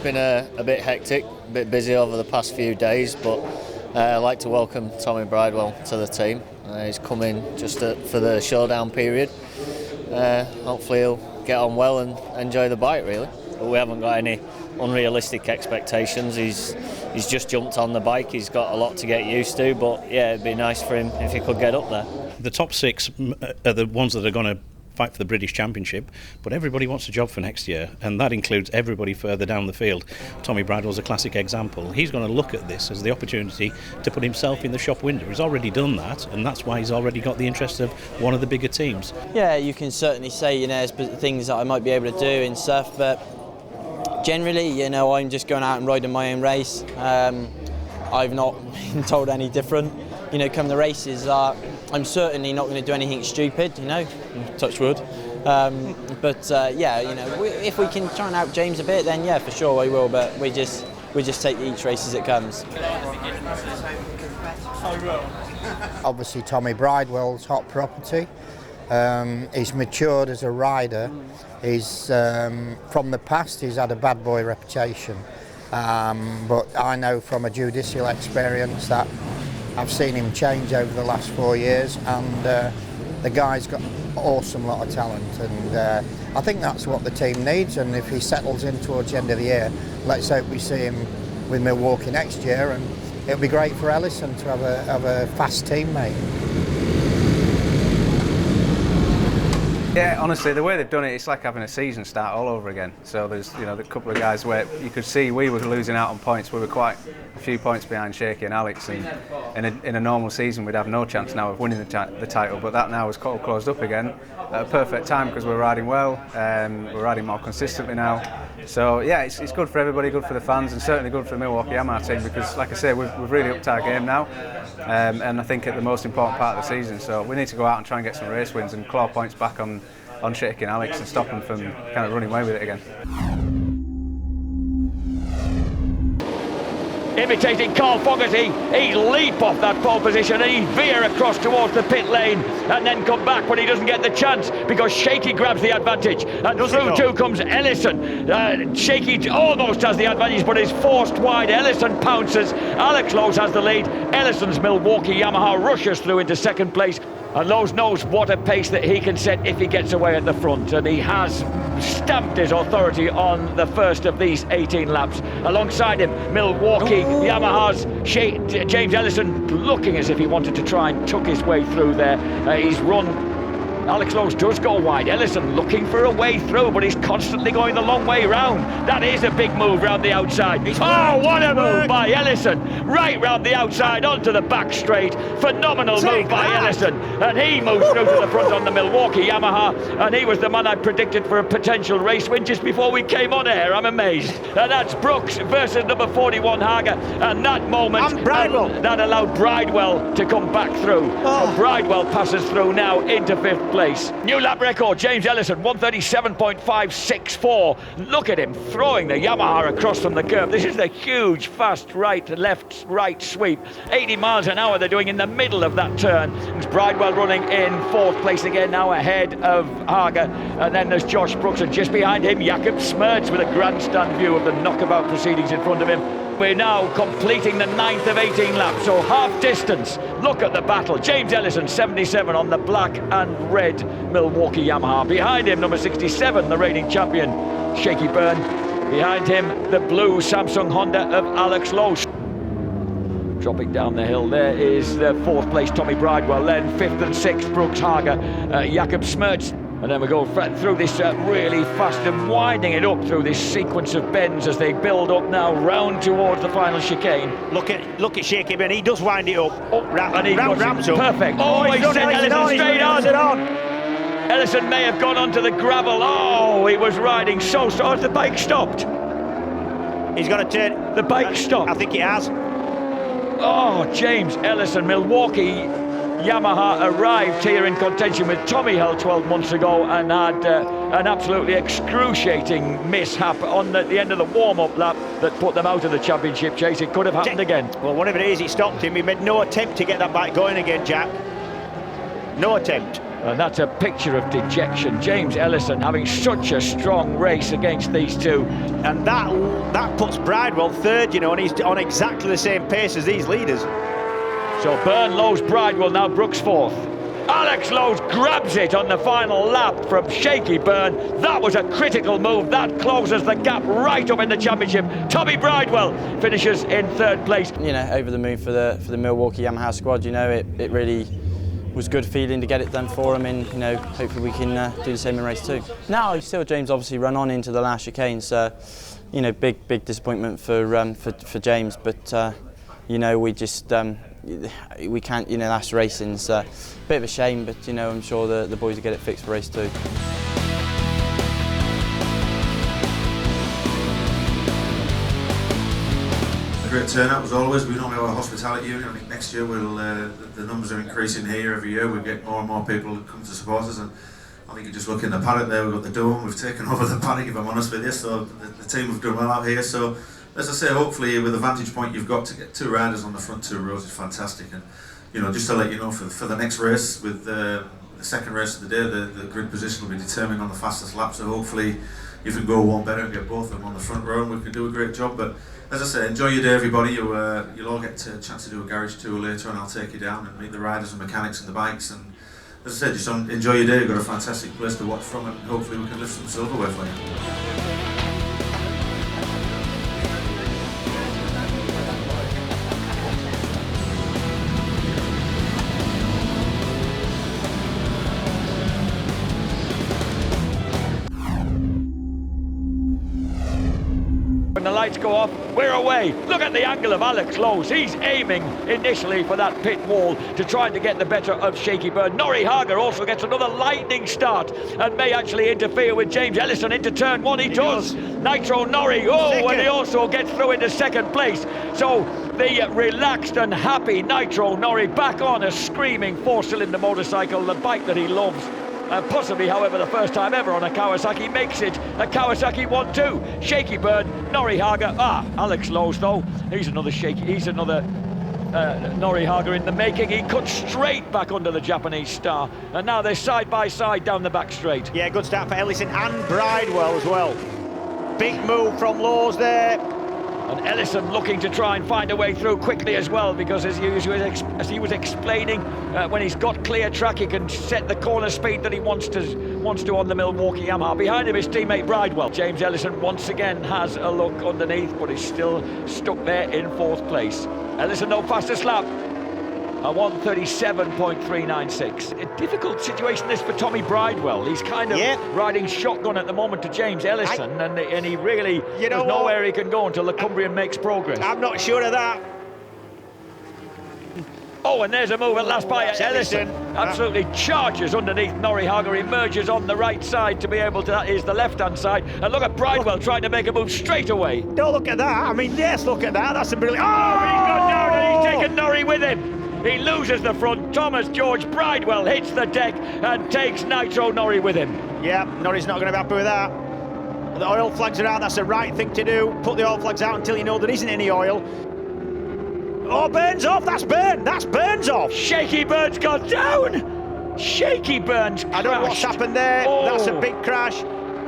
been a bit hectic, a bit busy over the past few days, but I'd like to welcome Tommy Bridewell to the team. He's come in just for the Showdown period. Hopefully he'll get on well and enjoy the bike, really. But we haven't got any unrealistic expectations. He's just jumped on the bike. He's got a lot to get used to, but yeah, it'd be nice for him if he could get up there. The top 6 are the ones that are going to fight for the British Championship, but everybody wants a job for next year, and that includes everybody further down the field. Tommy Bridewell's a classic example. He's going to look at this as the opportunity to put himself in the shop window. He's already done that, and that's why he's already got the interest of one of the bigger teams. Yeah, you can certainly say, there's things that I might be able to do in stuff, but generally, I'm just going out and riding my own race. I've not been told any different. Come the races, I'm certainly not going to do anything stupid, touch wood. If we can try and out James a bit, then yeah, for sure I will. But we just take each race as it comes. Obviously, Tommy Bridewell's hot property. He's matured as a rider. He's from the past. He's had a bad boy reputation, but I know from a judicial experience that I've seen him change over the last 4 years, and the guy's got an awesome lot of talent, and I think that's what the team needs. And if he settles in towards the end of the year, let's hope we see him with Milwaukee next year, and it'll be great for Ellison to have a fast teammate. Yeah, honestly, the way they've done it, it's like having a season start all over again. So there's, the couple of guys where you could see we were losing out on points. We were quite a few points behind Shaky and Alex, and in a normal season we'd have no chance now of winning the title. But that now is closed up again at a perfect time because we're riding well. We're riding more consistently now. So yeah, it's good for everybody, good for the fans, and certainly good for the Milwaukee Yamaha team because, like I say, we've really upped our game now. And I think at the most important part of the season, so we need to go out and try and get some race wins and claw points back on Shaky and Alex and stop them from kind of running away with it again. Imitating Carl Fogarty, he leap off that pole position and he veer across towards the pit lane and then come back when he doesn't get the chance because Shaky grabs the advantage and through too comes Ellison. Shaky almost has the advantage but is forced wide. Ellison pounces, Alex Lowes has the lead. Ellison's Milwaukee Yamaha rushes through into second place. And Lowes knows what a pace that he can set if he gets away at the front, and he has stamped his authority on the first of these 18 laps. Alongside him, Milwaukee Yamaha's James Ellison looking as if he wanted to try and tuck his way through there. He's run. Alex Lowes does go wide. Ellison looking for a way through, but he's constantly going the long way round. That is a big move round the outside. What a move by Ellison! Right round the outside onto the back straight. Phenomenal move by Ellison, and he moves through to the front on the Milwaukee Yamaha. And he was the man I predicted for a potential race win just before we came on air. I'm amazed. And that's Brooks versus number 41 Hager, and that moment that allowed Bridewell to come back through. So Bridewell passes through now into 5th place. New lap record, James Ellison, 1:37.564. Look at him throwing the Yamaha across from the curb. This is the huge, fast left, right sweep. 80 miles an hour they're doing in the middle of that turn. It's Bridewell running in 4th place again, now ahead of Hager. And then there's Josh Brooks, and just behind him, Jakob Smerts with a grandstand view of the knockabout proceedings in front of him. We're now completing the 9th of 18 laps, so half distance. Look at the battle. James Ellison, 77 on the black and red Milwaukee Yamaha. Behind him, number 67, the reigning champion, Shaky Byrne. Behind him, the blue Samsung Honda of Alex Lowes. Dropping down the hill, there is the 4th place, Tommy Bridewell. Then 5th and 6th, Brooks Hager, Jakob Smerts. And then we go through this really fast and winding it up through this sequence of bends as they build up now round towards the final chicane. Look at Shaky Ben, he does wind it up. And he ramps up. Perfect. He's sent Ellison straight on. Ellison may have gone onto the gravel. He was riding so hard. The bike stopped. He's got to turn. The bike stopped. I think it has. James Ellison, Milwaukee Yamaha arrived here in contention with Tommy Hill 12 months ago and had an absolutely excruciating mishap on the end of the warm-up lap that put them out of the championship chase. It could have happened again. Well, whatever it is, it stopped him. He made no attempt to get that bike going again, Jack. No attempt. And that's a picture of dejection. James Ellison having such a strong race against these two. And that puts Bridewell third, you know, and he's on exactly the same pace as these leaders. So Byrne, Lowe's, Bridewell, now Brooks fourth. Alex Lowe's grabs it on the final lap from Shaky Byrne. That was a critical move. That closes the gap right up in the championship. Tommy Bridewell finishes in third place. You know, over the moon for the Milwaukee Yamaha squad. You know, it really was good feeling to get it done for him, and you know, hopefully we can do the same in race 2. Now, still James obviously run on into the last chicane, so you know, big disappointment for James, but you know, we just we can't, you know, that's racing, so a bit of a shame, but you know, I'm sure the boys will get it fixed for race 2. A great turnout as always. We normally have a hospitality unit. I think next year we'll the numbers are increasing here every year. We get more and more people that come to support us, and I think you just look in the paddock there. We've got the dome. We've taken over the paddock, if I'm honest with you. So the team have done well out here. So as I say, hopefully with the vantage point you've got to get 2 riders on the front 2 rows is fantastic. And you know, just to let you know, for the next race, with the second race of the day, the grid position will be determined on the fastest lap. So hopefully you can go one better and get both of them on the front row, and we can do a great job. But as I say, enjoy your day, everybody. You'll all get a chance to do a garage tour later, and I'll take you down and meet the riders and mechanics and the bikes. And as I said, just enjoy your day. You've got a fantastic place to watch from, and hopefully we can lift some silverware for you. When the lights go off, we're away. Look at the angle of Alex Lowe's. He's aiming initially for that pit wall to try to get the better of Shaky Byrne. Norrie Hager also gets another lightning start and may actually interfere with James Ellison into turn 1. He does. Nitro Norrie, and he also gets through into second place. So the relaxed and happy Nitro Norrie back on a screaming 4-cylinder motorcycle, the bike that he loves. Possibly, however, the first time ever on a Kawasaki, makes it a Kawasaki 1-2. Shaky Byrne, Norrie Hager. Alex Lowe's though, he's another Norrie Hager in the making. He cut straight back under the Japanese star, and now they're side by side down the back straight. Yeah, good start for Ellison and Bridewell as well. Big move from Lowe's there. And Ellison looking to try and find a way through quickly as well, because as he was explaining, when he's got clear track, he can set the corner speed that he wants to on the Milwaukee Yamaha. Behind him is teammate Bridewell. James Ellison once again has a look underneath, but is still stuck there in 4th place. Ellison, no fastest lap. A 1:37.396. A difficult situation this for Tommy Bridewell. He's kind of riding shotgun at the moment to James Ellison, and he really, there's nowhere he can go until the Cumbrian makes progress. I'm not sure of that. Oh, and there's a move at last by Ellison. Absolutely charges underneath Norrie Hager, emerges on the right side to be able to, that is the left-hand side. And look at Bridewell trying to make a move straight away. Don't look at that. I mean, yes, look at that. That's a brilliant... He's gone down and he's taken Norrie with him. He loses the front. Thomas George Bridewell hits the deck and takes Nitro Norrie with him. Yeah, Norrie's not going to be happy with that. The oil flags are out. That's the right thing to do. Put the oil flags out until you know there isn't any oil. Oh, Byrne's off. That's Byrne. That's Byrne's off. Shaky Byrne's gone down. Shaky Byrne's crashed. I don't know what's happened there. That's a big crash.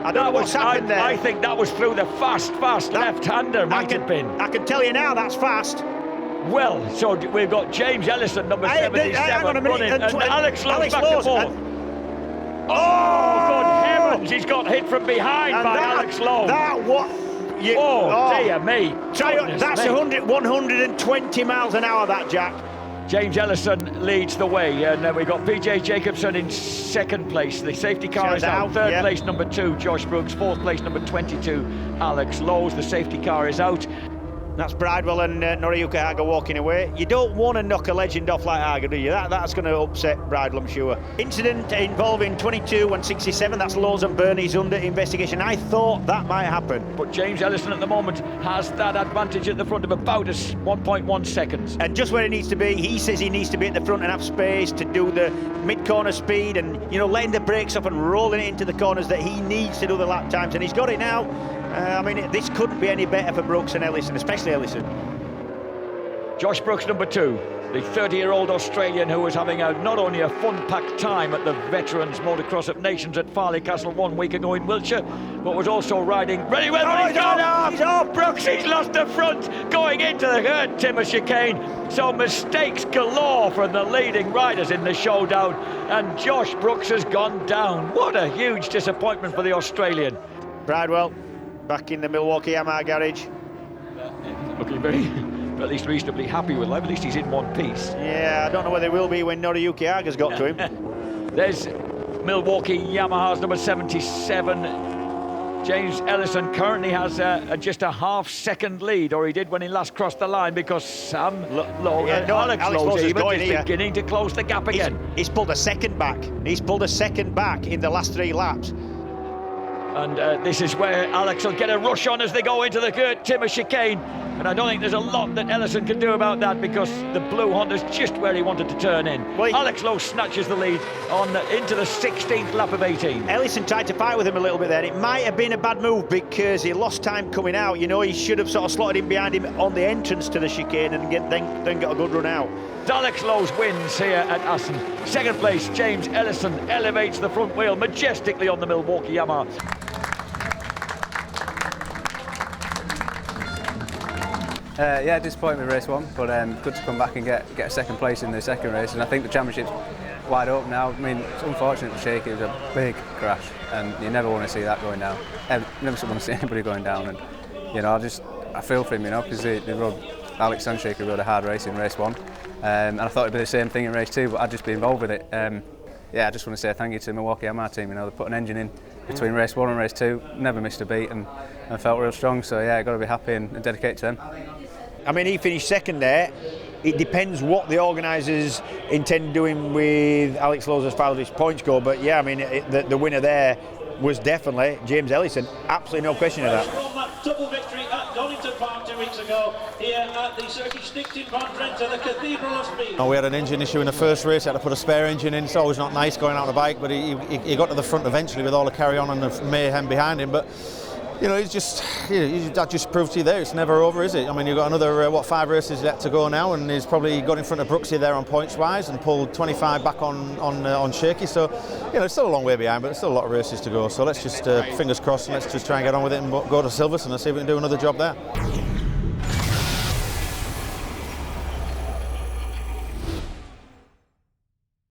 I don't know what's happened there. I think that was through the fast left-hander, might have been. I can tell you now, that's fast. Well, so we've got James Ellison, number 77, running, and Alex Lowe's back and forth. Good heavens, he's got hit from behind by Alex Lowe. Dear me. That's 120 miles an hour, that, Jack. James Ellison leads the way, and we've got PJ Jacobson in 2nd place. The safety car is out. 3rd place, number 2, Josh Brooks. 4th place, number 22, Alex Lowe's. The safety car is out. That's Bridewell and Noriyuki Hager walking away. You don't want to knock a legend off like Hager, do you? That's going to upset Bridewell, I'm sure. Incident involving 22 and 67, that's Lowe's and Burney's under investigation. I thought that might happen. But James Ellison at the moment has that advantage at the front of about 1.1 seconds. And just where he needs to be, he says he needs to be at the front and have space to do the mid-corner speed and, you know, letting the brakes up and rolling it into the corners that he needs to do the lap times, and he's got it now. I mean, this couldn't be any better for Brooks and Ellison, especially Ellison. Josh Brooks, number 2. the 30-year-old Australian who was having not only a fun-packed time at the Veterans Motocross of Nations at Farley Castle 1 week ago in Wiltshire, but was also riding very well. Oh, he's off! He's off! Brooks, he's lost the front, going into the hurt timber chicane. So mistakes galore from the leading riders in the showdown, and Josh Brooks has gone down. What a huge disappointment for the Australian. Bridewell back in the Milwaukee Yamaha garage. Looking very, at least reasonably happy with life. At least he's in one piece. Yeah, I don't know whether he will be when Noriyuki Aga's got to him. There's Milwaukee Yamaha's number 77. James Ellison currently has just a half-second lead, or he did when he last crossed the line, because Sam Lowe and Alex Lowe is beginning to close the gap again. He's pulled a second back. He's pulled a second back in the last 3 laps. And this is where Alex will get a rush on as they go into the Gert Timmer chicane. And I don't think there's a lot that Ellison can do about that, because the blue Honda's just where he wanted to turn in. Well, Alex Lowe snatches the lead on into the 16th lap of 18. Ellison tried to fight with him a little bit there. It might have been a bad move because he lost time coming out. You know, he should have sort of slotted in behind him on the entrance to the chicane and then got a good run out. Alex Lowe's wins here at Assen. Second place, James Ellison elevates the front wheel majestically on the Milwaukee Yamaha. Yeah, disappointing with race 1, but good to come back and get a second place in the second race, and I think the championship's wide open now. I mean, it's unfortunate for Shaky. It was a big crash, and you never want to see that going down. Never want to see anybody going down, and you know, I feel for him, you know, because they rode, Alex and Shaky rode a hard race in race 1, and I thought it'd be the same thing in race 2, but I'd just be involved with it. Yeah, I just want to say thank you to the Milwaukee Yamaha team. You know, they put an engine in between race 1 and race 2, never missed a beat, and felt real strong. So yeah, got to be happy and dedicate to them. I mean, he finished second there. It depends what the organisers intend doing with Alex Lowe as far as his points go. But yeah, I mean, the winner there was definitely James Ellison. Absolutely no question of that. From that double victory at Donington Park 2 weeks ago, here at the Circuit Stichting Van Drenthe, the Cathedral of Speed. We had an engine issue in the first race. Had to put a spare engine in. It's always not nice going out on the bike, but he got to the front eventually with all the carry-on and the mayhem behind him. But you know, that just proved to you there, it's never over, is it? I mean, you've got another, 5 races left to go now, and he's probably got in front of Brooksy there on points-wise and pulled 25 back on Shaky. So, you know, it's still a long way behind, but there's still a lot of races to go. So let's just, fingers crossed, and let's just try and get on with it and go to Silverstone and see if we can do another job there.